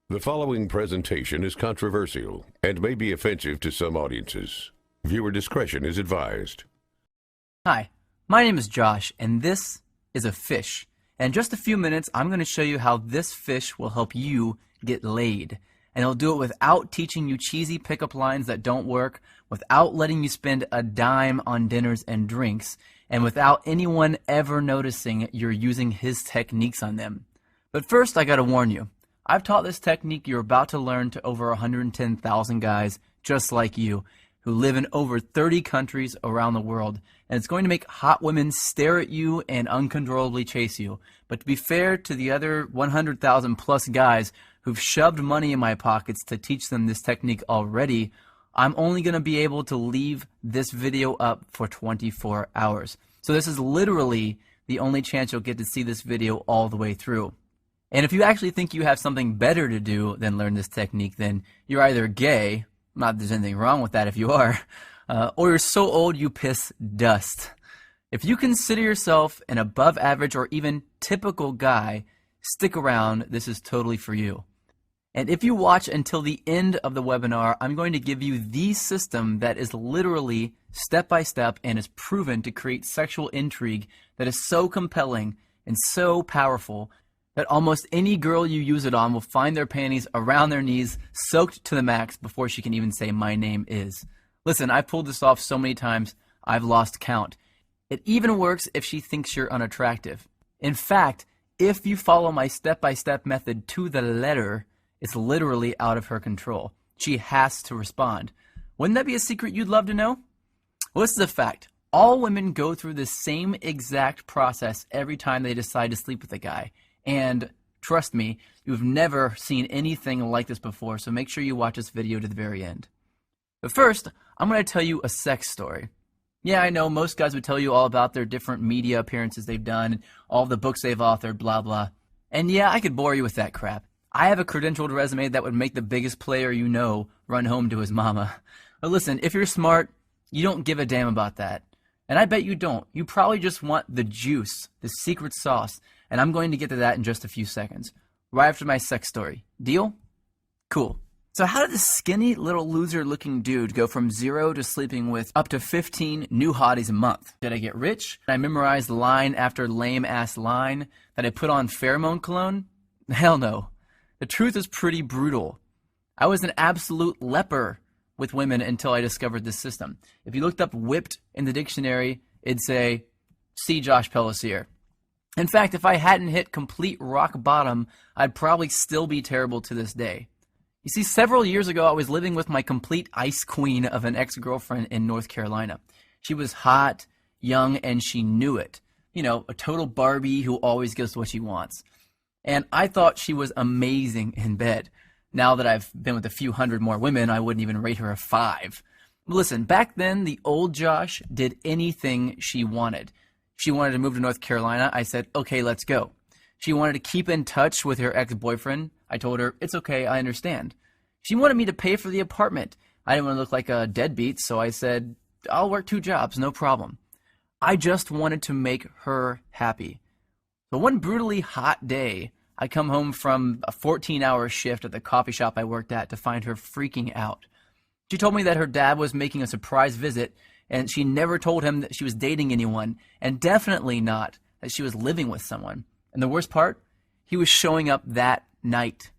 The following presentation is controversial and may be offensive to some audiences. Viewer discretion is advised. Hi, my name is Josh, and this is a fish. In just a few minutes, I'm going to show you how this fish will help you get laid. And it'll do it without teaching you cheesy pickup lines that don't work, without letting you spend a dime on dinners and drinks, and without anyone ever noticing you're using his techniques on them. But first, I gotta warn you. I've taught this technique you're about to learn to over 110,000 guys just like you who live in over 30 countries around the world, and it's going to make hot women stare at you and uncontrollably chase you. But to be fair to the other 100,000 plus guys who've shoved money in my pockets to teach them this technique already, I'm only going to be able to leave this video up for 24 hours. So this is literally the only chance you'll get to see this video all the way through. And if you actually think you have something better to do than learn this technique, then you're either gay, not that there's anything wrong with that if you are, or you're so old you piss dust. If you consider yourself an above average or even typical guy, stick around, this is totally for you. And if you watch until the end of the webinar, I'm going to give you the system that is literally step by step and is proven to create sexual intrigue that is so compelling and so powerful that almost any girl you use it on will find their panties around their knees, soaked to the max before she can even say, "My name is." Listen, I've pulled this off so many times, I've lost count. It even works if she thinks you're unattractive. In fact, if you follow my step-by-step method to the letter, it's literally out of her control. She has to respond. Wouldn't that be a secret you'd love to know? Well, this is a fact. All women go through the same exact process every time they decide to sleep with a guy. And trust me, you've never seen anything like this before, so make sure you watch this video to the very end. But first, I'm going to tell you a sex story. Yeah, I know most guys would tell you all about their different media appearances they've done, all the books they've authored, blah, blah. And yeah, I could bore you with that crap. I have a credentialed resume that would make the biggest player you know run home to his mama. But listen, if you're smart, you don't give a damn about that. And I bet you don't. You probably just want the juice, the secret sauce. And I'm going to get to that in just a few seconds, right after my sex story. Deal? Cool. So how did this skinny little loser looking dude go from 0 to sleeping with up to 15 new hotties a month? Did I get rich? Did I memorize line after lame ass line? Did I put on pheromone cologne? Hell no. The truth is pretty brutal. I was an absolute leper with women until I discovered this system. If you looked up whipped in the dictionary, it'd say, see Josh Pellissier. In fact, if I hadn't hit complete rock bottom, I'd probably still be terrible to this day. You see, several years ago, I was living with my complete ice queen of an ex-girlfriend in North Carolina. She was hot, young, and she knew it. You know, a total Barbie who always gets what she wants. And I thought she was amazing in bed. Now that I've been with a few hundred more women, I wouldn't even rate her a 5. Listen, back then, the old Josh did anything she wanted. She wanted to move to North Carolina. I said, okay, let's go. She wanted to keep in touch with her ex-boyfriend. I told her, it's okay, I understand. She wanted me to pay for the apartment. I didn't want to look like a deadbeat, so I said, I'll work 2 jobs, no problem. I just wanted to make her happy. So one brutally hot day, I come home from a 14-hour shift at the coffee shop I worked at to find her freaking out. She told me that her dad was making a surprise visit, and she never told him that she was dating anyone, and definitely not that she was living with someone. And the worst part, he was showing up that night.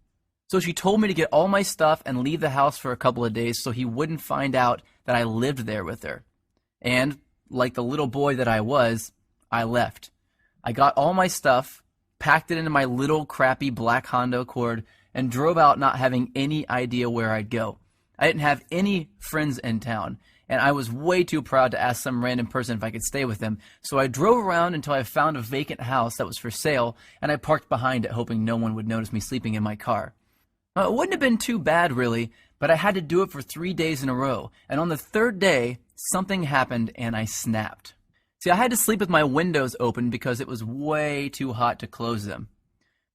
So she told me to get all my stuff and leave the house for a couple of days so he wouldn't find out that I lived there with her. And, like the little boy that I was, I left. I got all my stuff, packed it into my little crappy black Honda Accord, and drove out not having any idea where I'd go. I didn't have any friends in town, and I was way too proud to ask some random person if I could stay with them, so I drove around until I found a vacant house that was for sale, and I parked behind it hoping no one would notice me sleeping in my car. It wouldn't have been too bad, really, but I had to do it for 3 days in a row, and on the 3rd day, something happened and I snapped. See, I had to sleep with my windows open because it was way too hot to close them.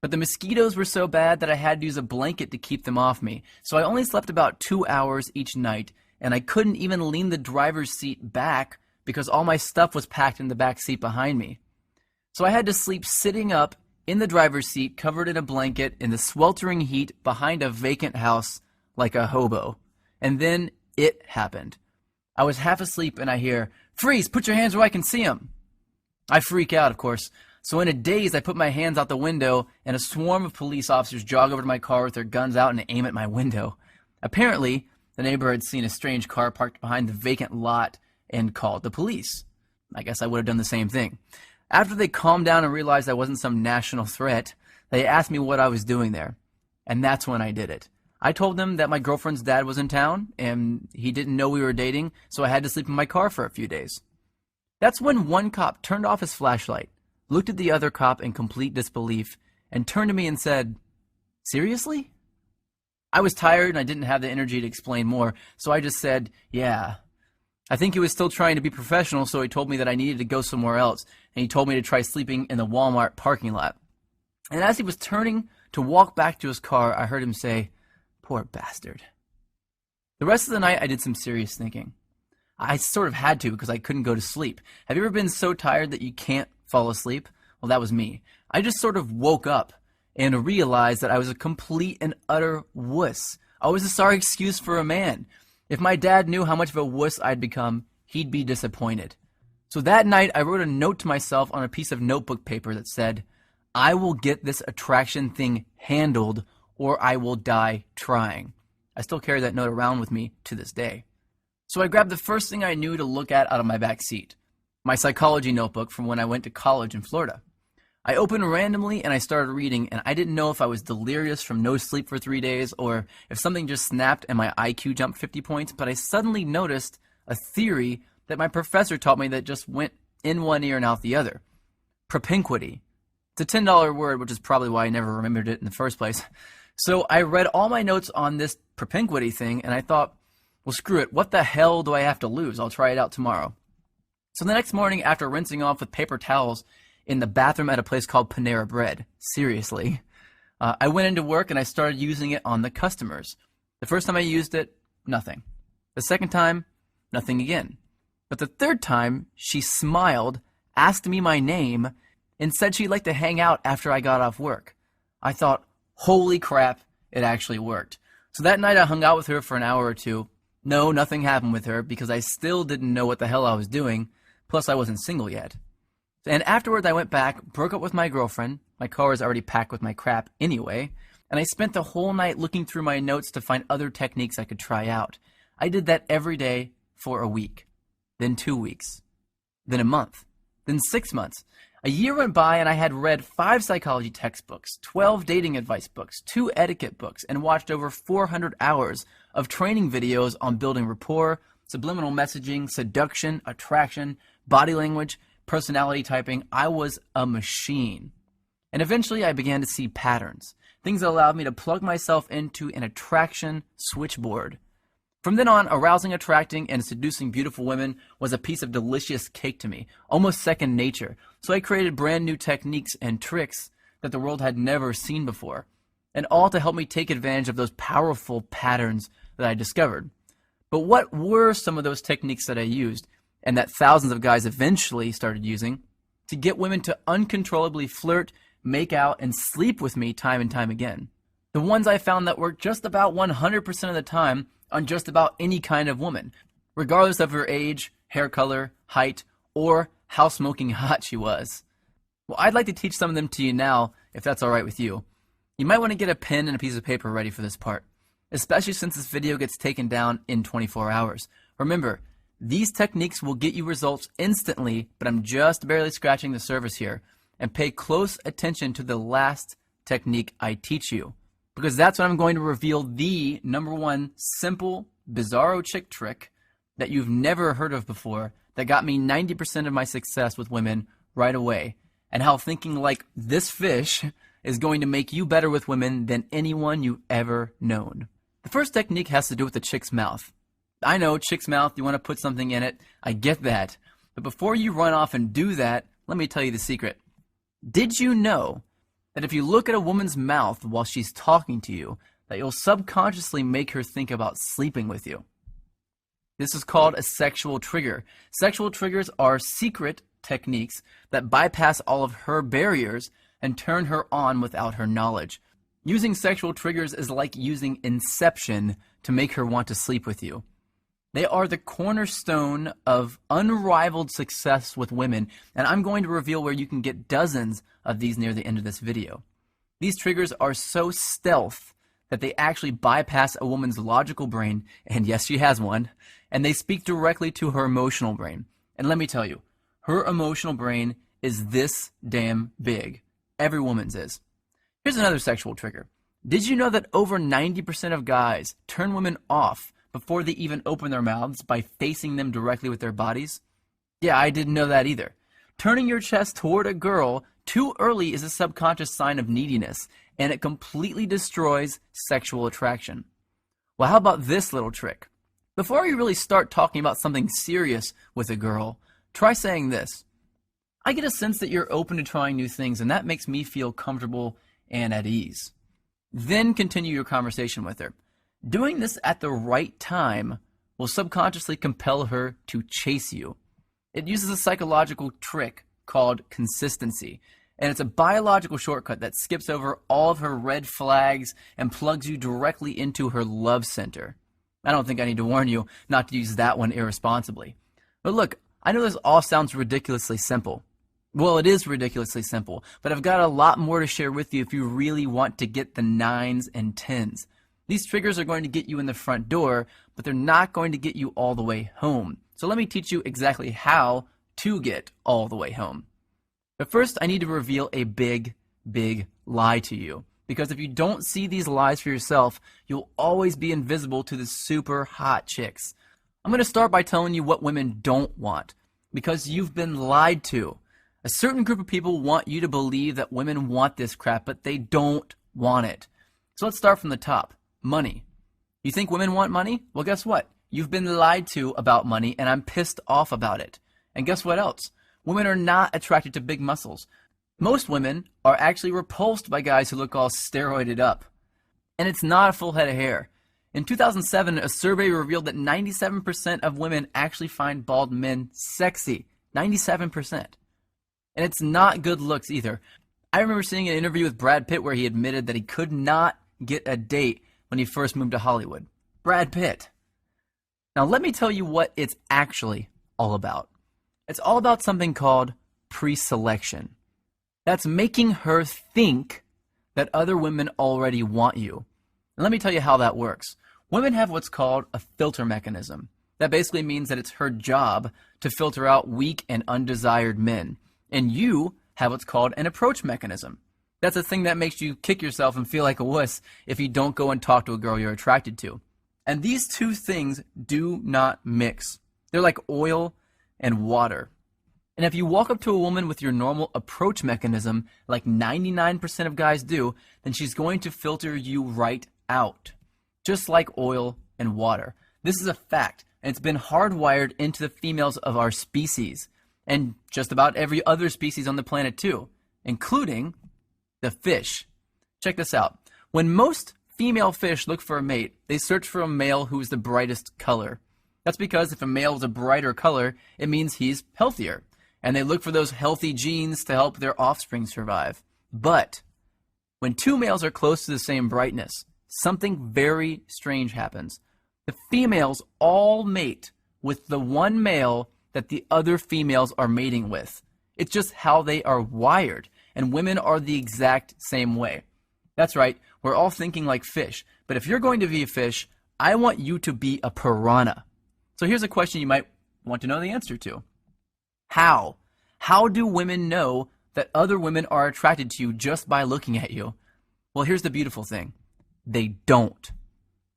But the mosquitoes were so bad that I had to use a blanket to keep them off me, so I only slept about 2 hours each night, and I couldn't even lean the driver's seat back because all my stuff was packed in the back seat behind me. So I had to sleep sitting up in the driver's seat, covered in a blanket, in the sweltering heat, behind a vacant house, like a hobo. And then it happened. I was half asleep and I hear, "Freeze, put your hands where I can see them." I freak out, of course. So in a daze, I put my hands out the window and a swarm of police officers jog over to my car with their guns out and aim at my window. Apparently, the neighbor had seen a strange car parked behind the vacant lot and called the police. I guess I would have done the same thing. After they calmed down and realized I wasn't some national threat, they asked me what I was doing there. And that's when I did it. I told them that my girlfriend's dad was in town and he didn't know we were dating, so I had to sleep in my car for a few days. That's when one cop turned off his flashlight, looked at the other cop in complete disbelief, and turned to me and said, "Seriously?" I was tired and I didn't have the energy to explain more, so I just said, "Yeah." I think he was still trying to be professional, so he told me that I needed to go somewhere else, and he told me to try sleeping in the Walmart parking lot. And as he was turning to walk back to his car, I heard him say, "Poor bastard." The rest of the night, I did some serious thinking. I sort of had to because I couldn't go to sleep. Have you ever been so tired that you can't fall asleep? Well, that was me. I just sort of woke up and realized that I was a complete and utter wuss. I was a sorry excuse for a man. If my dad knew how much of a wuss I'd become, he'd be disappointed. So that night, I wrote a note to myself on a piece of notebook paper that said, "I will get this attraction thing handled or I will die trying." I still carry that note around with me to this day. So I grabbed the first thing I knew to look at out of my back seat, my psychology notebook from when I went to college in Florida. I opened randomly and I started reading, and I didn't know if I was delirious from no sleep for 3 days or if something just snapped and my IQ jumped 50 points, but I suddenly noticed a theory that my professor taught me that just went in one ear and out the other. Propinquity. It's a $10 word, which is probably why I never remembered it in the first place. So I read all my notes on this propinquity thing, and I thought, well, screw it. What the hell do I have to lose? I'll try it out tomorrow. So the next morning, after rinsing off with paper towels in the bathroom at a place called Panera Bread, seriously, I went into work and I started using it on the customers. The first time I used it, nothing. The second time, nothing again. But the third time, she smiled, asked me my name, and said she'd like to hang out after I got off work. I thought, holy crap, it actually worked. So that night I hung out with her for an hour or two. No, nothing happened with her because I still didn't know what the hell I was doing, plus I wasn't single yet. And afterwards I went back, broke up with my girlfriend. My car was already packed with my crap anyway, and I spent the whole night looking through my notes to find other techniques I could try out. I did that every day for a week, then 2 weeks, then a month, then 6 months. A year went by and I had read 5 psychology textbooks, 12 dating advice books, 2 etiquette books, and watched over 400 hours of training videos on building rapport, subliminal messaging, seduction, attraction, body language, personality typing. I was a machine. And eventually I began to see patterns, things that allowed me to plug myself into an attraction switchboard. From then on, arousing, attracting, and seducing beautiful women was a piece of delicious cake to me, almost second nature. So I created brand new techniques and tricks that the world had never seen before, and all to help me take advantage of those powerful patterns that I discovered. But what were some of those techniques that I used, and that thousands of guys eventually started using, to get women to uncontrollably flirt, make out, and sleep with me time and time again? The ones I found that worked just about 100% of the time on just about any kind of woman, regardless of her age, hair color, height, or how smoking hot she was. Well, I'd like to teach some of them to you now, if that's all right with you. You might want to get a pen and a piece of paper ready for this part, especially since this video gets taken down in 24 hours. Remember, these techniques will get you results instantly, but I'm just barely scratching the surface here. And pay close attention to the last technique I teach you, because that's when I'm going to reveal the #1 simple, bizarro chick trick that you've never heard of before that got me 90% of my success with women right away, and how thinking like this fish is going to make you better with women than anyone you've ever known. The first technique has to do with the chick's mouth. I know, chick's mouth, you want to put something in it. I get that. But before you run off and do that, let me tell you the secret. Did you know that if you look at a woman's mouth while she's talking to you, that you'll subconsciously make her think about sleeping with you? This is called a sexual trigger. Sexual triggers are secret techniques that bypass all of her barriers and turn her on without her knowledge. Using sexual triggers is like using Inception to make her want to sleep with you. They are the cornerstone of unrivaled success with women, and I'm going to reveal where you can get dozens of these near the end of this video. These triggers are so stealth that they actually bypass a woman's logical brain, and yes, she has one, and they speak directly to her emotional brain. And let me tell you, her emotional brain is this damn big. Every woman's is. Here's another sexual trigger. Did you know that over 90% of guys turn women off before they even open their mouths by facing them directly with their bodies? Yeah, I didn't know that either. Turning your chest toward a girl too early is a subconscious sign of neediness, and it completely destroys sexual attraction. Well, how about this little trick? Before you really start talking about something serious with a girl, try saying this. I get a sense that you're open to trying new things, and that makes me feel comfortable and at ease. Then continue your conversation with her. Doing this at the right time will subconsciously compel her to chase you. It uses a psychological trick called consistency, and it's a biological shortcut that skips over all of her red flags and plugs you directly into her love center. I don't think I need to warn you not to use that one irresponsibly. But look, I know this all sounds ridiculously simple. Well, it is ridiculously simple, but I've got a lot more to share with you if you really want to get the 9s and 10s. These triggers are going to get you in the front door, but they're not going to get you all the way home. So let me teach you exactly how to get all the way home. But first, I need to reveal a big, big lie to you. Because if you don't see these lies for yourself, you'll always be invisible to the super hot chicks. I'm going to start by telling you what women don't want, because you've been lied to. A certain group of people want you to believe that women want this crap, but they don't want it. So let's start from the top. Money. You think women want money? Well, guess what? You've been lied to about money, and I'm pissed off about it. And guess what else? Women are not attracted to big muscles. Most women are actually repulsed by guys who look all steroided up. And it's not a full head of hair. In 2007, a survey revealed that 97% of women actually find bald men sexy. 97%. And it's not good looks either. I remember seeing an interview with Brad Pitt where he admitted that he could not get a date when he first moved to Hollywood. Brad Pitt. Now let me tell you what it's actually all about. It's all about something called pre-selection. That's making her think that other women already want you. And let me tell you how that works. Women have what's called a filter mechanism. That basically means that it's her job to filter out weak and undesired men. And you have what's called an approach mechanism. That's a thing that makes you kick yourself and feel like a wuss if you don't go and talk to a girl you're attracted to. And these two things do not mix. They're like oil and water. And if you walk up to a woman with your normal approach mechanism, like 99% of guys do, then she's going to filter you right out. Just like oil and water. This is a fact, and it's been hardwired into the females of our species. And just about every other species on the planet too, including the fish. Check this out. When most female fish look for a mate, they search for a male who's the brightest color. That's because if a male is a brighter color, it means he's healthier. And they look for those healthy genes to help their offspring survive. But when two males are close to the same brightness, something very strange happens. The females all mate with the one male that the other females are mating with. It's just how they are wired, and women are the exact same way. That's right, we're all thinking like fish, but if you're going to be a fish, I want you to be a piranha. So here's a question you might want to know the answer to. How? How do women know that other women are attracted to you just by looking at you? Well, here's the beautiful thing. They don't.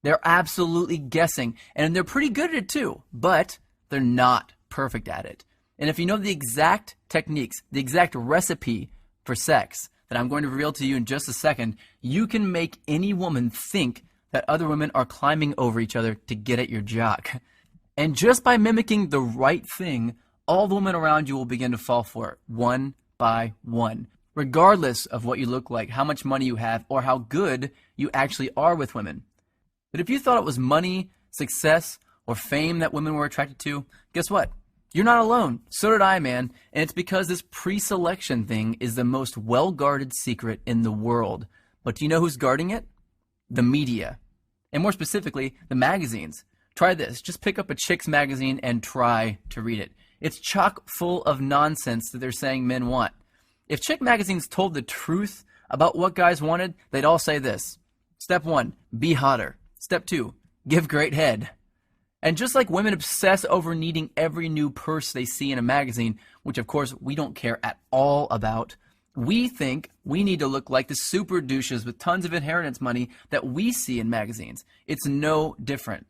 They're absolutely guessing, and they're pretty good at it too, but they're not perfect at it. And if you know the exact techniques, the exact recipe for sex that I'm going to reveal to you in just a second, you can make any woman think that other women are climbing over each other to get at your jock. And just by mimicking the right thing, all the women around you will begin to fall for it, one by one, regardless of what you look like, how much money you have, or how good you actually are with women. But if you thought it was money, success, or fame that women were attracted to, guess what? You're not alone. So did I, man. And it's because this pre-selection thing is the most well-guarded secret in the world. But do you know who's guarding it? The media. And more specifically, the magazines. Try this. Just pick up a chick's magazine and try to read it. It's chock full of nonsense that they're saying men want. If chick magazines told the truth about what guys wanted, they'd all say this. Step 1, be hotter. Step 2, give great head. And just like women obsess over needing every new purse they see in a magazine, which of course we don't care at all about, we think we need to look like the super douches with tons of inheritance money that we see in magazines. It's no different.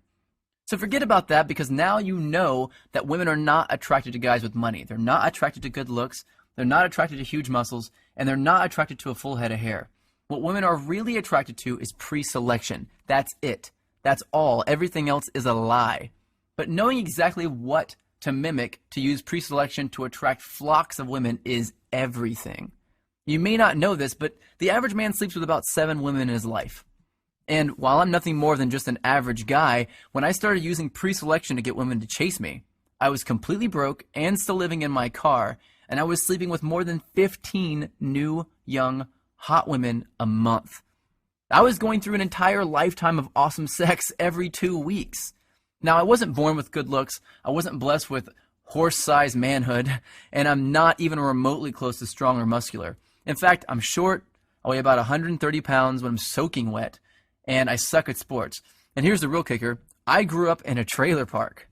So forget about that, because now you know that women are not attracted to guys with money. They're not attracted to good looks. They're not attracted to huge muscles. And they're not attracted to a full head of hair. What women are really attracted to is pre-selection. That's it. That's all. Everything else is a lie. But knowing exactly what to mimic to use pre-selection to attract flocks of women is everything. You may not know this, but the average man sleeps with about 7 women in his life. And while I'm nothing more than just an average guy, when I started using pre-selection to get women to chase me, I was completely broke and still living in my car, and I was sleeping with more than 15 new, young, hot women a month. I was going through an entire lifetime of awesome sex every 2 weeks. Now, I wasn't born with good looks, I wasn't blessed with horse-sized manhood, and I'm not even remotely close to strong or muscular. In fact, I'm short, I weigh about 130 pounds when I'm soaking wet, and I suck at sports. And here's the real kicker, I grew up in a trailer park.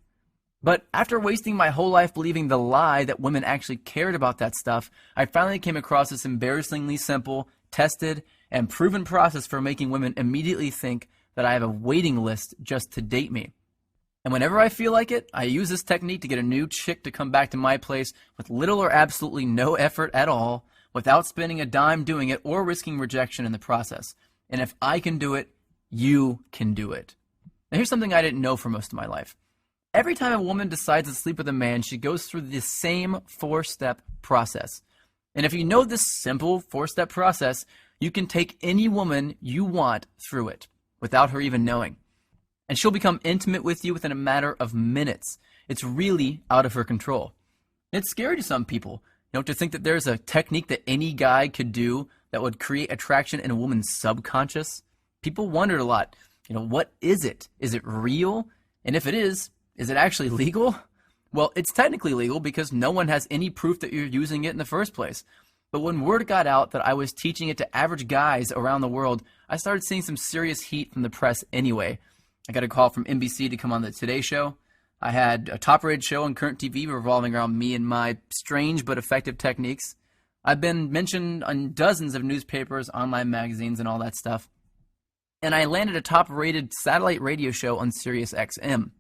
But after wasting my whole life believing the lie that women actually cared about that stuff, I finally came across this embarrassingly simple, tested, and proven process for making women immediately think that I have a waiting list just to date me. And whenever I feel like it, I use this technique to get a new chick to come back to my place with little or absolutely no effort at all, without spending a dime doing it or risking rejection in the process. And if I can do it, you can do it. Now here's something I didn't know for most of my life. Every time a woman decides to sleep with a man, she goes through the same 4-step process. And if you know this simple 4-step process, you can take any woman you want through it without her even knowing. And she'll become intimate with you within a matter of minutes. It's really out of her control. It's scary to some people, to think that there's a technique that any guy could do that would create attraction in a woman's subconscious. People wondered a lot, what is it? Is it real? And if it is it actually legal? Well, it's technically legal because no one has any proof that you're using it in the first place. But when word got out that I was teaching it to average guys around the world, I started seeing some serious heat from the press anyway. I got a call from NBC to come on the Today Show. I had a top-rated show on current TV revolving around me and my strange but effective techniques. I've been mentioned on dozens of newspapers, online magazines, and all that stuff. And I landed a top-rated satellite radio show on Sirius XM.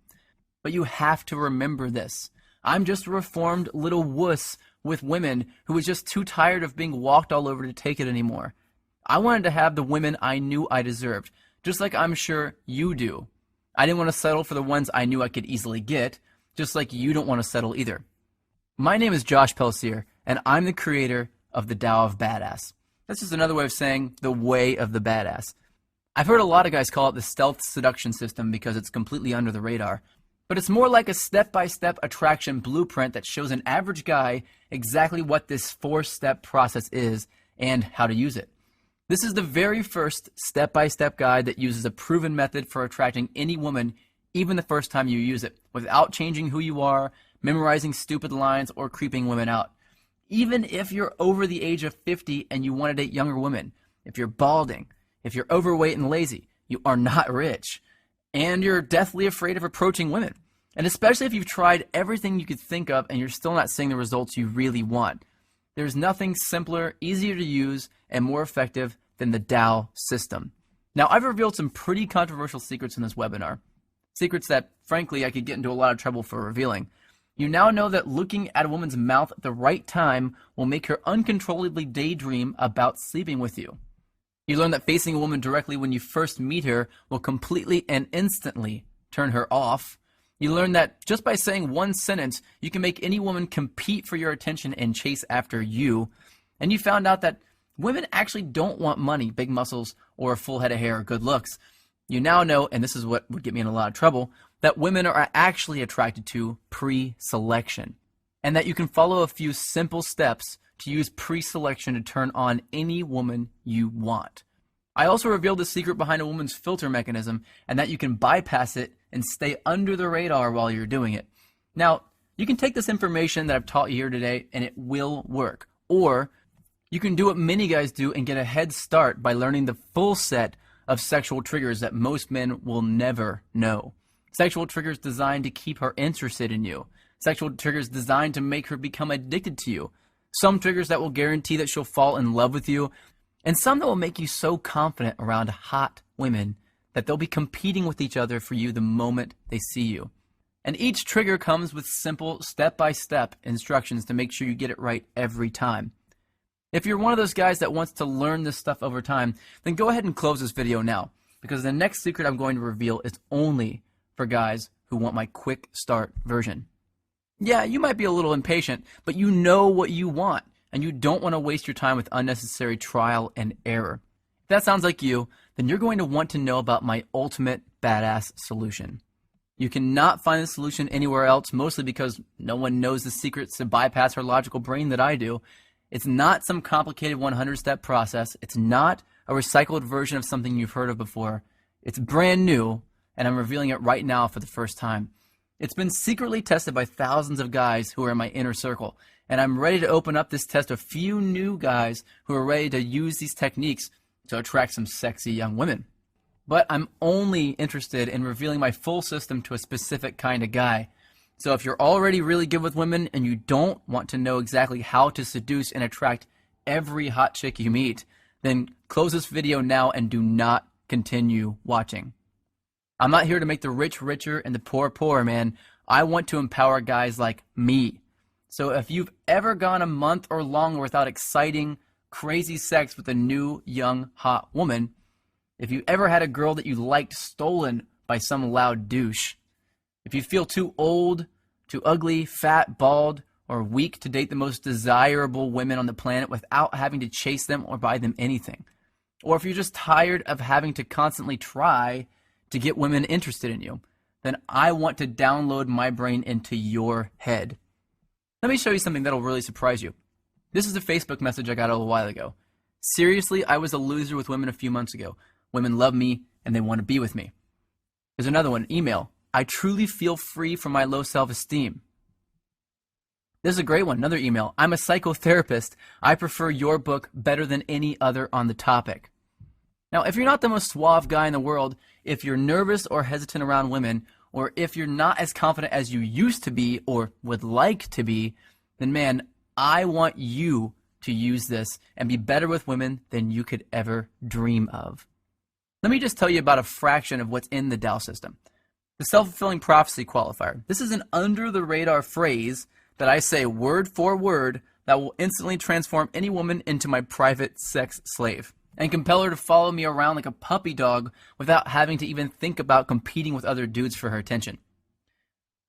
But you have to remember this. I'm just a reformed little wuss with women who was just too tired of being walked all over to take it anymore. I wanted to have the women I knew I deserved, just like I'm sure you do. I didn't want to settle for the ones I knew I could easily get, just like you don't want to settle either. My name is Josh Pelsier, and I'm the creator of the Tao of Badass. That's just another way of saying the way of the badass. I've heard a lot of guys call it the stealth seduction system because it's completely under the radar. But it's more like a step-by-step attraction blueprint that shows an average guy exactly what this 4-step process is and how to use it. This is the very first step-by-step guide that uses a proven method for attracting any woman, even the first time you use it, without changing who you are, memorizing stupid lines, or creeping women out. Even if you're over the age of 50 and you want to date younger women, if you're balding, if you're overweight and lazy, you are not rich, and you're deathly afraid of approaching women. And especially if you've tried everything you could think of and you're still not seeing the results you really want. There's nothing simpler, easier to use, and more effective than the Tao system. Now, I've revealed some pretty controversial secrets in this webinar. Secrets that, frankly, I could get into a lot of trouble for revealing. You now know that looking at a woman's mouth at the right time will make her uncontrollably daydream about sleeping with you. You learn that facing a woman directly when you first meet her will completely and instantly turn her off. You learn that just by saying one sentence, you can make any woman compete for your attention and chase after you. And you found out that women actually don't want money, big muscles, or a full head of hair or good looks. You now know, and this is what would get me in a lot of trouble, that women are actually attracted to pre-selection. and that you can follow a few simple steps to use pre-selection to turn on any woman you want. I also revealed the secret behind a woman's filter mechanism, and that you can bypass it and stay under the radar while you're doing it. Now, you can take this information that I've taught you here today and it will work. Or you can do what many guys do and get a head start by learning the full set of sexual triggers that most men will never know. Sexual triggers designed to keep her interested in you. Sexual triggers designed to make her become addicted to you. Some triggers that will guarantee that she'll fall in love with you. And some that will make you so confident around hot women that they'll be competing with each other for you the moment they see you. And each trigger comes with simple step-by-step instructions to make sure you get it right every time. If you're one of those guys that wants to learn this stuff over time, then go ahead and close this video now, because the next secret I'm going to reveal is only for guys who want my quick start version. Yeah, you might be a little impatient, but you know what you want, and you don't want to waste your time with unnecessary trial and error. If that sounds like you, then you're going to want to know about my ultimate badass solution. You cannot find the solution anywhere else, mostly because no one knows the secrets to bypass her logical brain that I do. It's not some complicated 100-step process. It's not a recycled version of something you've heard of before. It's brand new, and I'm revealing it right now for the first time. It's been secretly tested by thousands of guys who are in my inner circle, and I'm ready to open up this test to a few new guys who are ready to use these techniques to attract some sexy young women. But I'm only interested in revealing my full system to a specific kind of guy. So if you're already really good with women and you don't want to know exactly how to seduce and attract every hot chick you meet, then close this video now and do not continue watching. I'm not here to make the rich richer and the poor poorer, man. I want to empower guys like me. So if you've ever gone a month or longer without exciting, crazy sex with a new, young, hot woman, if you ever had a girl that you liked stolen by some loud douche, if you feel too old, too ugly, fat, bald, or weak to date the most desirable women on the planet without having to chase them or buy them anything, or if you're just tired of having to constantly try to get women interested in you, then I want to download my brain into your head. Let me show you something that'll really surprise you. This is a Facebook message I got a little while ago. Seriously, I was a loser with women a few months ago. Women love me and they want to be with me. There's another one, email. I truly feel free from my low self-esteem. This is a great one, another email. I'm a psychotherapist. I prefer your book better than any other on the topic. Now, if you're not the most suave guy in the world, if you're nervous or hesitant around women, or if you're not as confident as you used to be or would like to be, then man, I want you to use this and be better with women than you could ever dream of. Let me just tell you about a fraction of what's in the Tao system. The self-fulfilling prophecy qualifier. This is an under-the-radar phrase that I say word for word that will instantly transform any woman into my private sex slave and compel her to follow me around like a puppy dog without having to even think about competing with other dudes for her attention.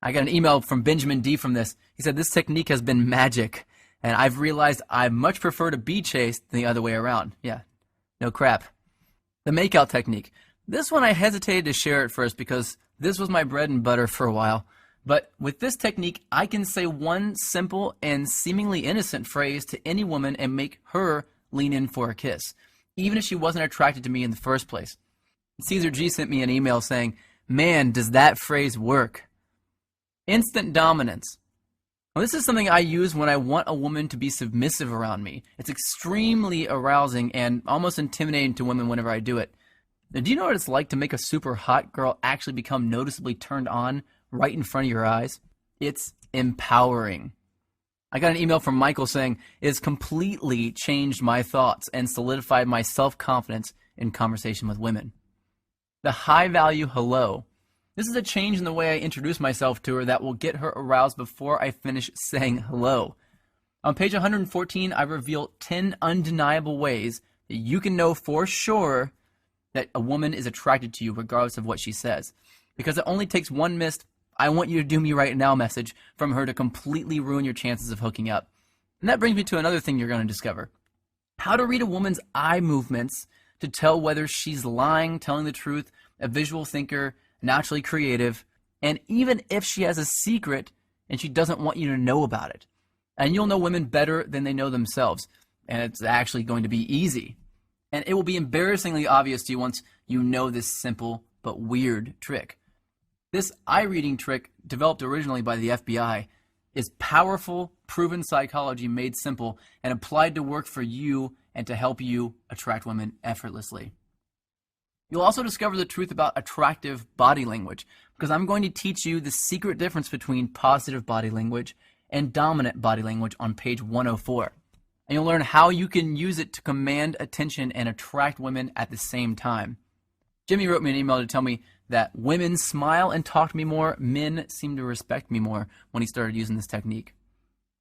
I got an email from Benjamin D from this. He said, this technique has been magic, and I've realized I much prefer to be chased than the other way around. Yeah, no crap. The makeout technique. This one I hesitated to share at first because this was my bread and butter for a while. But with this technique, I can say one simple and seemingly innocent phrase to any woman and make her lean in for a kiss, even if she wasn't attracted to me in the first place. Caesar G sent me an email saying, man, does that phrase work? Instant dominance. Well, this is something I use when I want a woman to be submissive around me. It's extremely arousing and almost intimidating to women whenever I do it. Now, do you know what it's like to make a super hot girl actually become noticeably turned on right in front of your eyes? It's empowering. I got an email from Michael saying, it has completely changed my thoughts and solidified my self-confidence in conversation with women. The high-value hello. This is a change in the way I introduce myself to her that will get her aroused before I finish saying hello. On page 114, I reveal 10 undeniable ways that you can know for sure that a woman is attracted to you regardless of what she says. Because it only takes one missed, I want you to do me right now message from her to completely ruin your chances of hooking up. And that brings me to another thing you're going to discover. How to read a woman's eye movements to tell whether she's lying, telling the truth, a visual thinker, naturally creative, and even if she has a secret, and she doesn't want you to know about it. And you'll know women better than they know themselves, and it's actually going to be easy. And it will be embarrassingly obvious to you once you know this simple but weird trick. This eye reading trick, developed originally by the FBI, is powerful, proven psychology made simple and applied to work for you and to help you attract women effortlessly. You'll also discover the truth about attractive body language, because I'm going to teach you the secret difference between positive body language and dominant body language on page 104. And you'll learn how you can use it to command attention and attract women at the same time. Jimmy wrote me an email to tell me that women smile and talk to me more, men seem to respect me more when he started using this technique.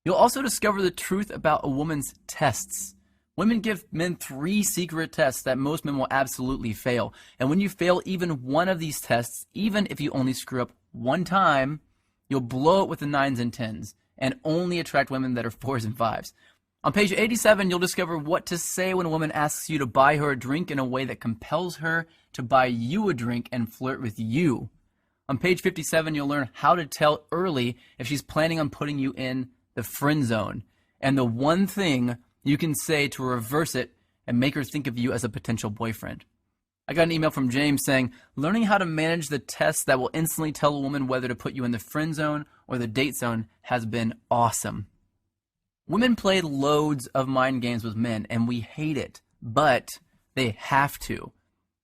You'll also discover the truth about a woman's tests. Women give men 3 secret tests that most men will absolutely fail. And when you fail even one of these tests, even if you only screw up one time, you'll blow it with the 9s and 10s and only attract women that are 4s and 5s. On page 87, you'll discover what to say when a woman asks you to buy her a drink in a way that compels her to buy you a drink and flirt with you. On page 57, you'll learn how to tell early if she's planning on putting you in the friend zone, and the one thing you can say to reverse it and make her think of you as a potential boyfriend. I got an email from James saying, learning how to manage the tests that will instantly tell a woman whether to put you in the friend zone or the date zone has been awesome. Women play loads of mind games with men, and we hate it, but they have to.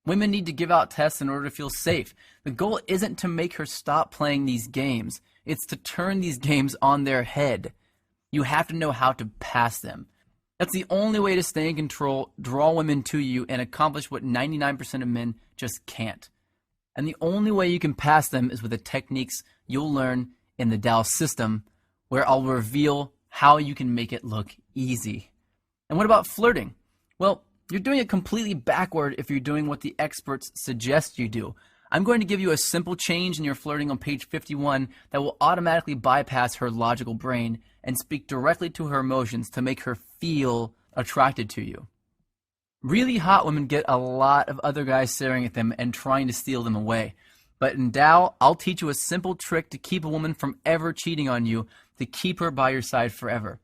Women need to give out tests in order to feel safe. The goal isn't to make her stop playing these games. It's to turn these games on their head. You have to know how to pass them. That's the only way to stay in control, draw women to you, and accomplish what 99% of men just can't. And the only way you can pass them is with the techniques you'll learn in the Tao system, where I'll reveal how you can make it look easy. And what about flirting? Well, you're doing it completely backward if you're doing what the experts suggest you do. I'm going to give you a simple change in your flirting on page 51 that will automatically bypass her logical brain and speak directly to her emotions to make her feel attracted to you. Really hot women get a lot of other guys staring at them and trying to steal them away. But in Tao, I'll teach you a simple trick to keep a woman from ever cheating on you, to keep her by your side forever.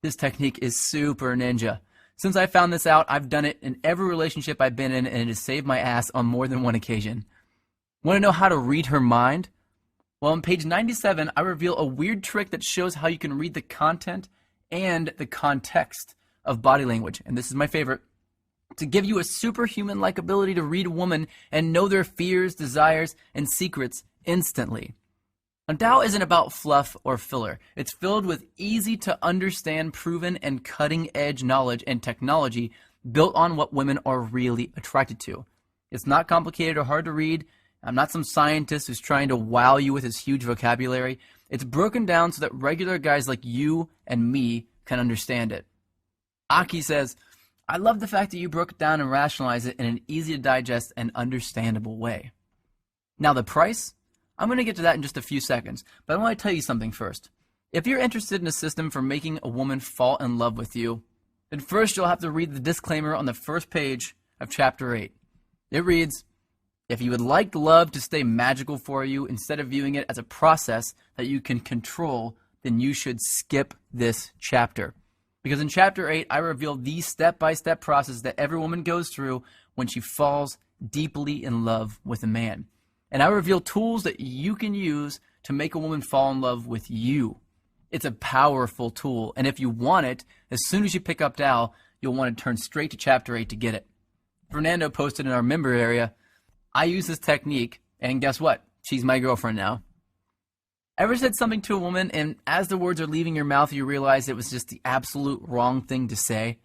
This technique is super ninja. Since I found this out, I've done it in every relationship I've been in, and it has saved my ass on more than one occasion. Want to know how to read her mind? Well, on page 97, I reveal a weird trick that shows how you can read the content and the context of body language. And this is my favorite. To give you a superhuman-like ability to read a woman and know their fears, desires, and secrets instantly. And Tao isn't about fluff or filler. It's filled with easy-to-understand, proven, and cutting-edge knowledge and technology built on what women are really attracted to. It's not complicated or hard to read. I'm not some scientist who's trying to wow you with his huge vocabulary. It's broken down so that regular guys like you and me can understand it. Aki says, I love the fact that you broke it down and rationalized it in an easy-to-digest and understandable way. Now the price? I'm going to get to that in just a few seconds, but I want to tell you something first. If you're interested in a system for making a woman fall in love with you, then first you'll have to read the disclaimer on the first page of Chapter 8. It reads, if you would like love to stay magical for you instead of viewing it as a process that you can control, then you should skip this chapter. Because in Chapter 8, I reveal the step-by-step process that every woman goes through when she falls deeply in love with a man. And I reveal tools that you can use to make a woman fall in love with you. It's a powerful tool, and if you want it, as soon as you pick up Tao, you'll want to turn straight to Chapter 8 to get it. Fernando posted in our member area, I use this technique, and guess what? She's my girlfriend now. Ever said something to a woman, and as the words are leaving your mouth, you realize it was just the absolute wrong thing to say?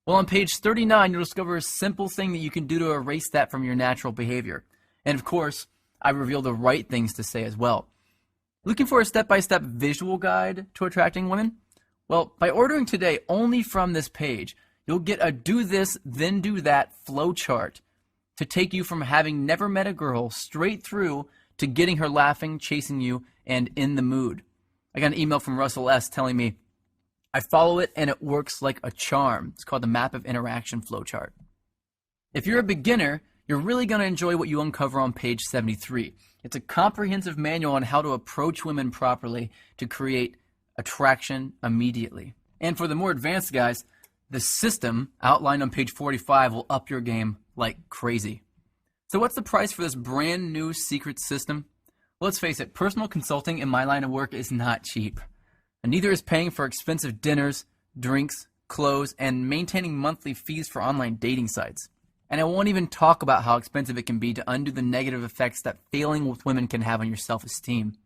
Well, on page 39, you'll discover a simple thing that you can do to erase that from your natural behavior. And of course, I reveal the right things to say as well. Looking for a step-by-step visual guide to attracting women? Well, by ordering today only from this page, you'll get a do this, then do that flow chart to take you from having never met a girl straight through to getting her laughing, chasing you, and in the mood. I got an email from Russell S. telling me, I follow it and it works like a charm. It's called the Map of Interaction Flowchart. If you're a beginner, You're really going to enjoy what you uncover on page 73. It's a comprehensive manual on how to approach women properly to create attraction immediately. And for the more advanced guys, the system outlined on page 45 will up your game like crazy. So what's the price for this brand new secret system? Well, let's face it, personal consulting in my line of work is not cheap. And neither is paying for expensive dinners, drinks, clothes, and maintaining monthly fees for online dating sites. And I won't even talk about how expensive it can be to undo the negative effects that failing with women can have on your self-esteem.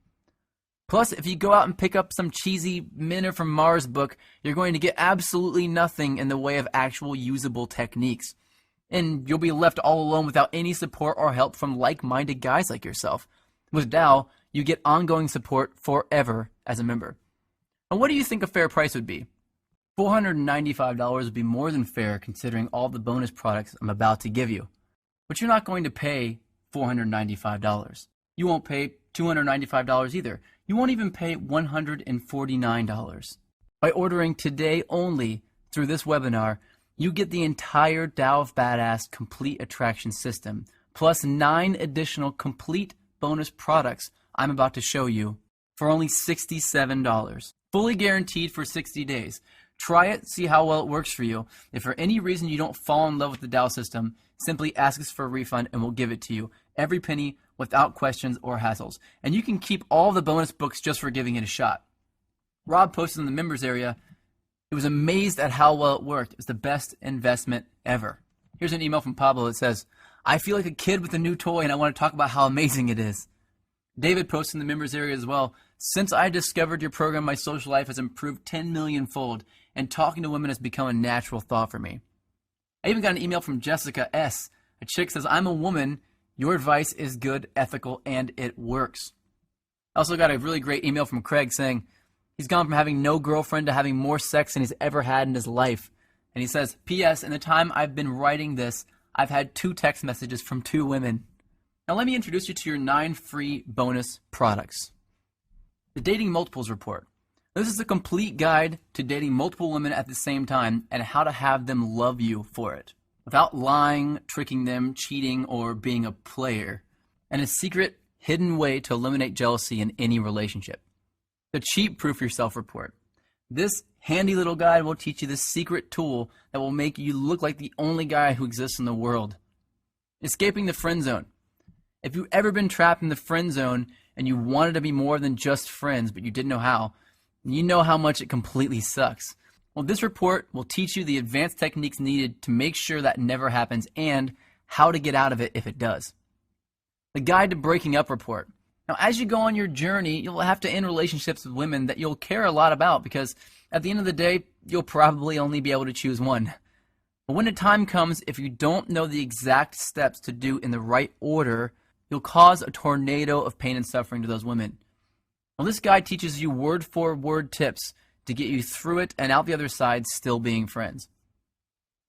Plus, if you go out and pick up some cheesy Men Are From Mars book, you're going to get absolutely nothing in the way of actual usable techniques. And you'll be left all alone without any support or help from like-minded guys like yourself. With Tao, you get ongoing support forever as a member. And what do you think a fair price would be? $495 would be more than fair considering all the bonus products I'm about to give you. But you're not going to pay $495. You won't pay $295 either. You won't even pay $149. By ordering today only through this webinar, you get the entire Tao of Badass complete attraction system, plus 9 additional complete bonus products I'm about to show you for only $67. Fully guaranteed for 60 days. Try it, see how well it works for you. If for any reason you don't fall in love with the Tao system, simply ask us for a refund and we'll give it to you. Every penny, without questions or hassles. And you can keep all the bonus books just for giving it a shot. Rob posted in the members area, he was amazed at how well it worked. It was the best investment ever. Here's an email from Pablo that says, I feel like a kid with a new toy and I want to talk about how amazing it is. David posted in the members area as well, since I discovered your program, my social life has improved 10 million fold and talking to women has become a natural thought for me. I even got an email from Jessica S. A chick says, I'm a woman. Your advice is good, ethical, and it works. I also got a really great email from Craig saying he's gone from having no girlfriend to having more sex than he's ever had in his life. And he says, P.S. in the time I've been writing this, I've had 2 text messages from 2 women. Now let me introduce you to your 9 free bonus products. The Dating Multiples Report. This is a complete guide to dating multiple women at the same time and how to have them love you for it, without lying, tricking them, cheating, or being a player, and a secret, hidden way to eliminate jealousy in any relationship. The Cheat Proof Yourself Report. This handy little guide will teach you the secret tool that will make you look like the only guy who exists in the world. Escaping the Friend Zone. If you've ever been trapped in the friend zone and you wanted to be more than just friends but you didn't know how, you know how much it completely sucks. Well, this report will teach you the advanced techniques needed to make sure that never happens and how to get out of it if it does. The Guide to Breaking Up Report. Now, as you go on your journey, you'll have to end relationships with women that you'll care a lot about because at the end of the day, you'll probably only be able to choose one. But when the time comes, if you don't know the exact steps to do in the right order, you'll cause a tornado of pain and suffering to those women. Well, this guide teaches you word-for-word tips to get you through it and out the other side still being friends.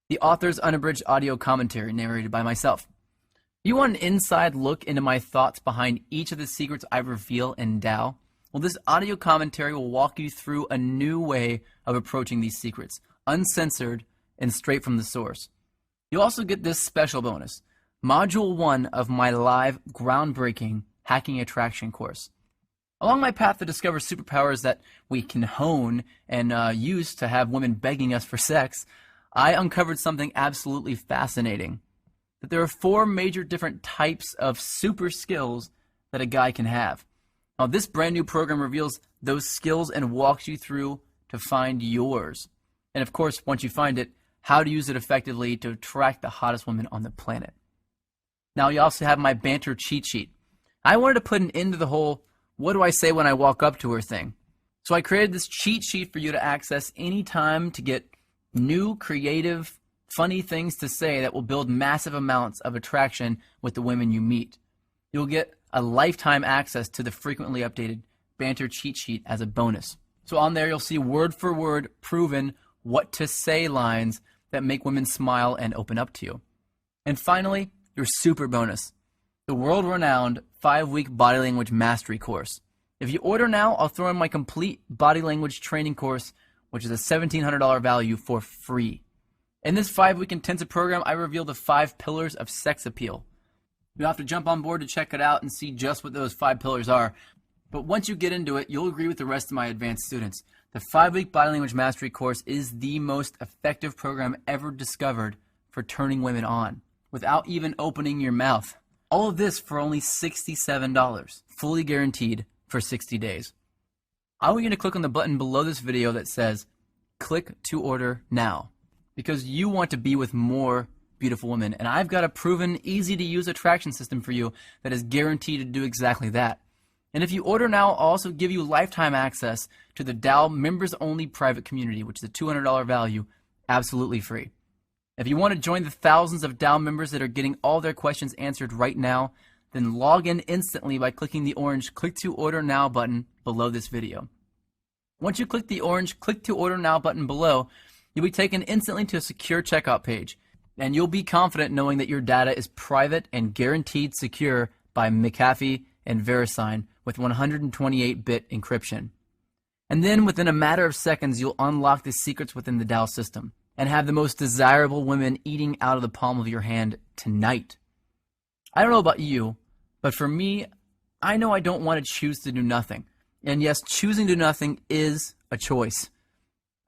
The author's unabridged audio commentary narrated by myself. You want an inside look into my thoughts behind each of the secrets I reveal in Tao? Well, this audio commentary will walk you through a new way of approaching these secrets, uncensored and straight from the source. You'll also get this special bonus, Module 1 of my live, groundbreaking Hacking Attraction course. Along my path to discover superpowers that we can hone and use to have women begging us for sex, I uncovered something absolutely fascinating. That there are 4 major different types of super skills that a guy can have. Now, this brand new program reveals those skills and walks you through to find yours. And of course, once you find it, how to use it effectively to attract the hottest women on the planet. Now, you also have my banter cheat sheet. I wanted to put an end to the whole, what do I say when I walk up to her thing? So I created this cheat sheet for you to access anytime to get new, creative, funny things to say that will build massive amounts of attraction with the women you meet. You'll get a lifetime access to the frequently updated banter cheat sheet as a bonus. So on there you'll see word for word proven what to say lines that make women smile and open up to you. And finally, your super bonus, the world-renowned 5-week body language mastery course. If you order now, I'll throw in my complete body language training course, which is a $1,700 value for free. In this 5-week intensive program, I reveal the 5 pillars of sex appeal. You'll have to jump on board to check it out and see just what those 5 pillars are. But once you get into it, you'll agree with the rest of my advanced students. The 5-week Body Language Mastery course is the most effective program ever discovered for turning women on, without even opening your mouth. All of this for only $67, fully guaranteed for 60 days. I want you to click on the button below this video that says, click to order now, because you want to be with more beautiful women. And I've got a proven, easy-to-use attraction system for you that is guaranteed to do exactly that. And if you order now, I'll also give you lifetime access to the Tao members-only private community, which is a $200 value, absolutely free. If you want to join the thousands of Tao members that are getting all their questions answered right now, then log in instantly by clicking the orange Click to Order Now button below this video. Once you click the orange Click to Order Now button below, you'll be taken instantly to a secure checkout page, and you'll be confident knowing that your data is private and guaranteed secure by McAfee and VeriSign with 128-bit encryption. And then within a matter of seconds, you'll unlock the secrets within the Tao system and have the most desirable women eating out of the palm of your hand tonight. I don't know about you, but for me, I know I don't want to choose to do nothing. And yes, choosing to do nothing is a choice.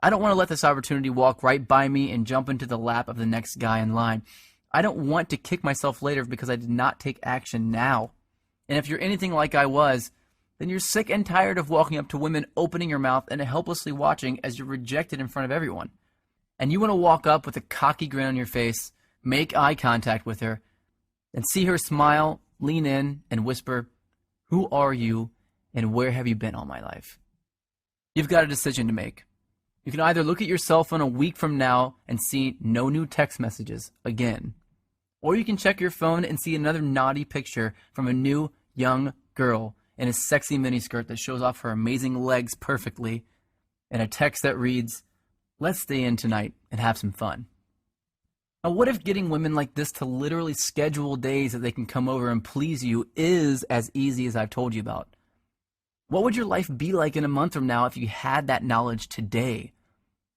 I don't want to let this opportunity walk right by me and jump into the lap of the next guy in line. I don't want to kick myself later because I did not take action now. And if you're anything like I was, then you're sick and tired of walking up to women, opening your mouth, and helplessly watching as you're rejected in front of everyone. And you want to walk up with a cocky grin on your face, make eye contact with her, and see her smile, lean in, and whisper, "Who are you, and where have you been all my life?" You've got a decision to make. You can either look at your cell phone a week from now and see no new text messages again, or you can check your phone and see another naughty picture from a new, young girl in a sexy miniskirt that shows off her amazing legs perfectly, and a text that reads, "Let's stay in tonight and have some fun." Now, what if getting women like this to literally schedule days that they can come over and please you is as easy as I've told you about? What would your life be like in a month from now if you had that knowledge today?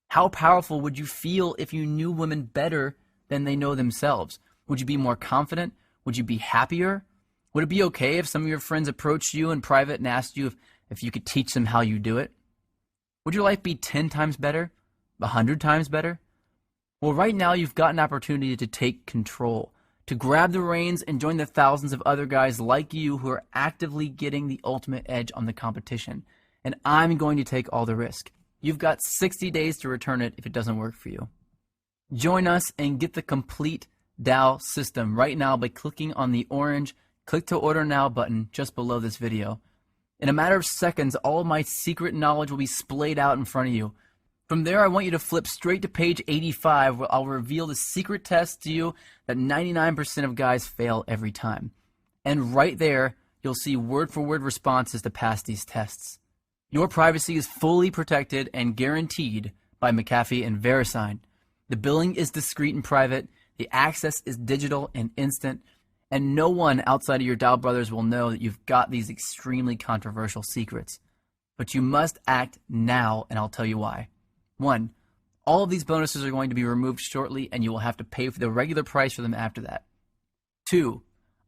How powerful would you feel if you knew women better than they know themselves? Would you be more confident? Would you be happier? Would it be okay if some of your friends approached you in private and asked you if you could teach them how you do it? Would your life be 10 times better? 100 times better? Well, right now you've got an opportunity to take control, to grab the reins and join the thousands of other guys like you who are actively getting the ultimate edge on the competition. And I'm going to take all the risk. You've got 60 days to return it if it doesn't work for you. Join us and get the complete Tao system right now by clicking on the orange Click to Order Now button just below this video. In a matter of seconds, all of my secret knowledge will be splayed out in front of you. From there, I want you to flip straight to page 85, where I'll reveal the secret test to you that 99% of guys fail every time. And right there, you'll see word-for-word responses to pass these tests. Your privacy is fully protected and guaranteed by McAfee and VeriSign. The billing is discreet and private, the access is digital and instant, and no one outside of your Tao brothers will know that you've got these extremely controversial secrets. But you must act now, and I'll tell you why. 1, all of these bonuses are going to be removed shortly, and you will have to pay for the regular price for them after that. 2,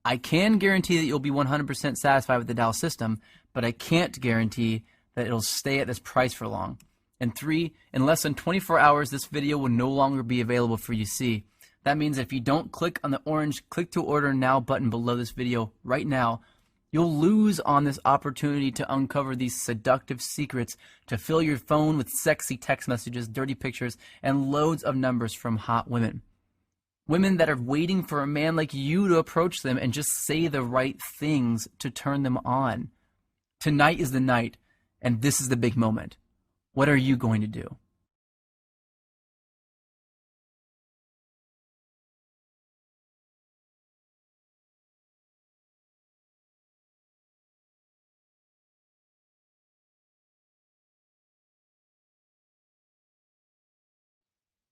I can guarantee that you'll be 100% satisfied with the Tao system, but I can't guarantee that it'll stay at this price for long. And 3, in less than 24 hours, this video will no longer be available for you to see. That means if you don't click on the orange Click to Order Now button below this video right now, you'll lose on this opportunity to uncover these seductive secrets to fill your phone with sexy text messages, dirty pictures, and loads of numbers from hot women. Women that are waiting for a man like you to approach them and just say the right things to turn them on. Tonight is the night, and this is the big moment. What are you going to do?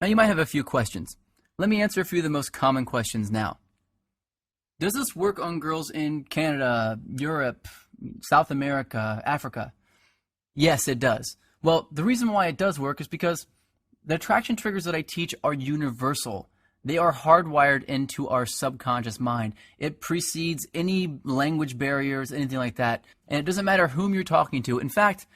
Now you might have a few questions. Let me answer a few of the most common questions now. Does this work on girls in Canada, Europe, South America, Africa? Yes, it does. Well, the reason why it does work is because The attraction triggers that I teach are universal. They are hardwired into our subconscious mind. It precedes any language barriers, anything like that. And it doesn't matter whom you're talking to. In fact,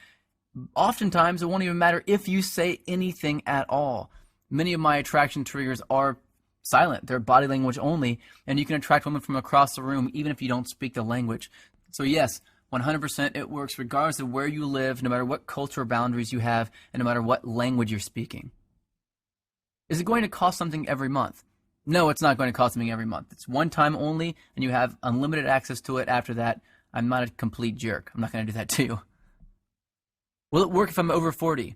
oftentimes it won't even matter if you say anything at all. Many of my attraction triggers are silent. They're body language only, and you can attract women from across the room even if you don't speak the language. So yes, 100% it works regardless of where you live, no matter what cultural boundaries you have, and no matter what language you're speaking. Is it going to cost something every month? No, it's not going to cost something every month. It's one time only, and you have unlimited access to it after that. I'm not a complete jerk. I'm not going to do that to you. Will it work if I'm over 40?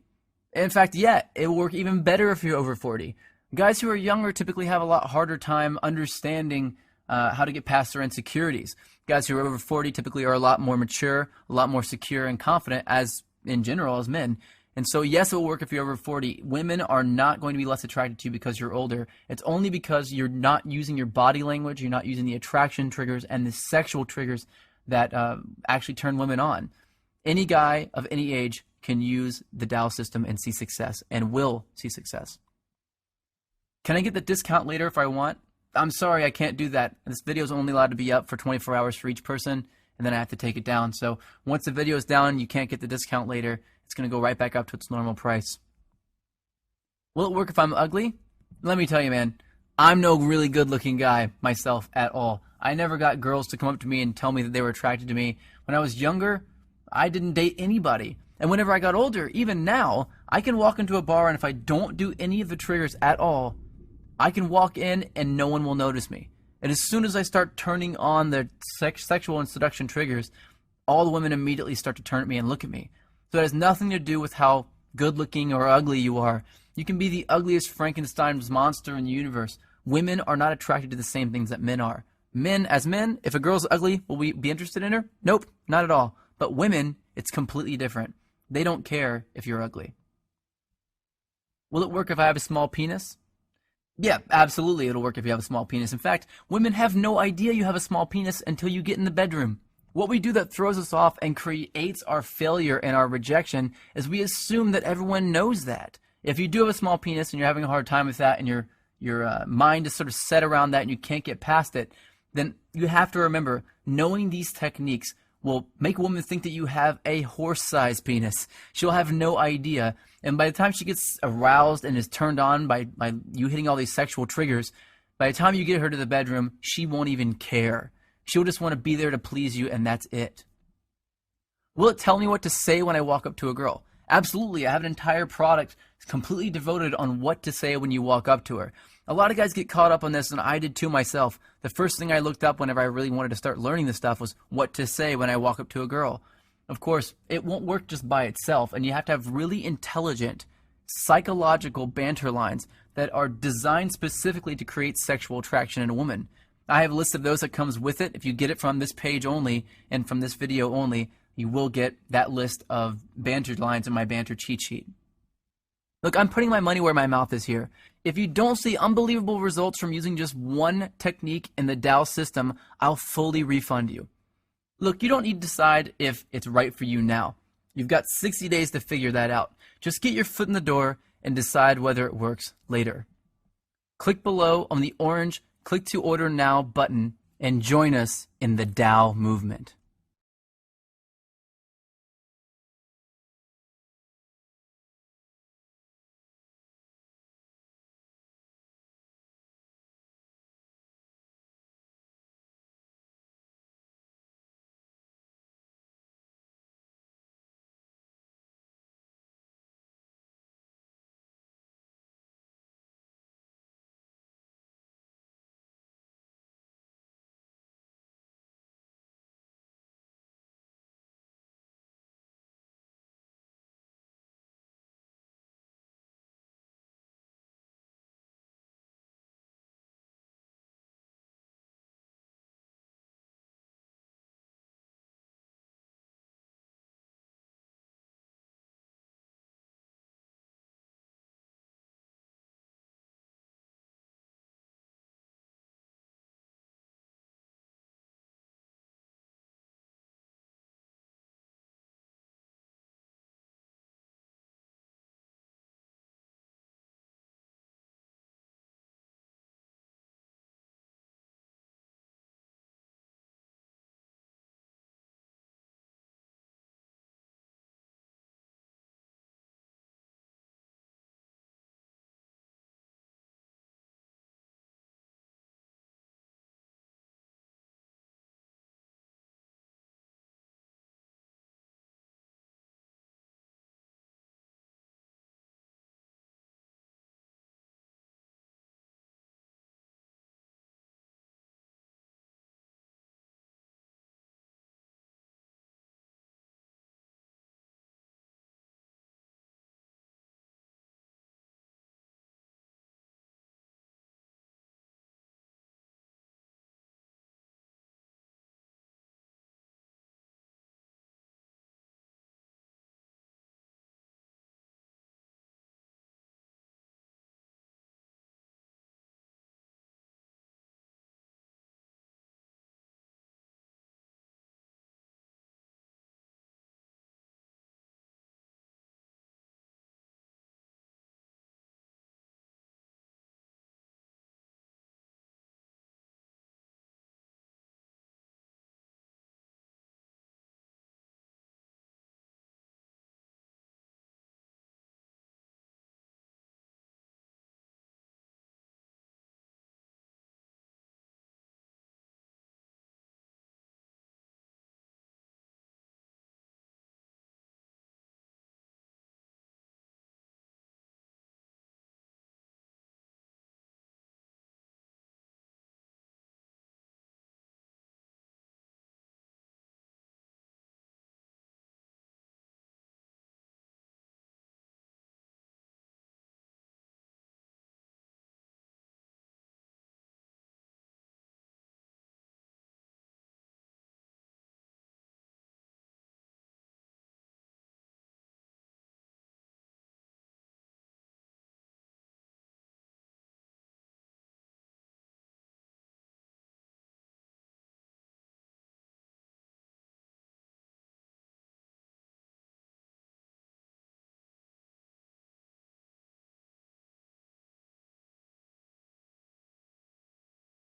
In fact, yeah, it will work even better if you're over 40. Guys who are younger typically have a lot harder time understanding how to get past their insecurities. Guys who are over 40 typically are a lot more mature, a lot more secure and confident as in general as men. And so yes, it will work if you're over 40. Women are not going to be less attracted to you because you're older. It's only because you're not using your body language, you're not using the attraction triggers and the sexual triggers that actually turn women on. Any guy of any age can use the Tao system and see success, and will see success. Can I get the discount later if I want? I'm sorry, I can't do that. This video is only allowed to be up for 24 hours for each person, and then I have to take it down. So once the video is down, you can't get the discount later. It's going to go right back up to its normal price. Will it work if I'm ugly? Let me tell you, man, I'm no really good-looking guy myself at all. I never got girls to come up to me and tell me that they were attracted to me. When I was younger, I didn't date anybody. And whenever I got older, even now, I can walk into a bar, and if I don't do any of the triggers at all, I can walk in and no one will notice me. And as soon as I start turning on the sexual and seduction triggers, all the women immediately start to turn at me and look at me. So it has nothing to do with how good looking or ugly you are. You can be the ugliest Frankenstein's monster in the universe. Women are not attracted to the same things that men are. Men, as men, if a girl's ugly, will we be interested in her? Nope, not at all. But women, it's completely different. They don't care if you're ugly. Will it work if I have a small penis? Yeah, absolutely it'll work if you have a small penis. In fact, women have no idea you have a small penis until you get in the bedroom. What we do that throws us off and creates our failure and our rejection is we assume that everyone knows that. If you do have a small penis and you're having a hard time with that and your mind is sort of set around that and you can't get past it, then you have to remember, knowing these techniques will make a woman think that you have a horse-sized penis. She'll have no idea. And by the time she gets aroused and is turned on by you hitting all these sexual triggers, by the time you get her to the bedroom, she won't even care. She'll just want to be there to please you, and that's it. Will it tell me what to say when I walk up to a girl? Absolutely. I have an entire product completely devoted on what to say when you walk up to her. A lot of guys get caught up on this, and I did too myself. The first thing I looked up whenever I really wanted to start learning this stuff was what to say when I walk up to a girl. Of course, it won't work just by itself, and you have to have really intelligent, psychological banter lines that are designed specifically to create sexual attraction in a woman. I have a list of those that comes with it. If you get it from this page only and from this video only, you will get that list of banter lines in my banter cheat sheet. Look, I'm putting my money where my mouth is here. If you don't see unbelievable results from using just one technique in the Tao system, I'll fully refund you. Look, you don't need to decide if it's right for you now. You've got 60 days to figure that out. Just get your foot in the door and decide whether it works later. Click below on the orange Click to Order Now button and join us in the Tao movement.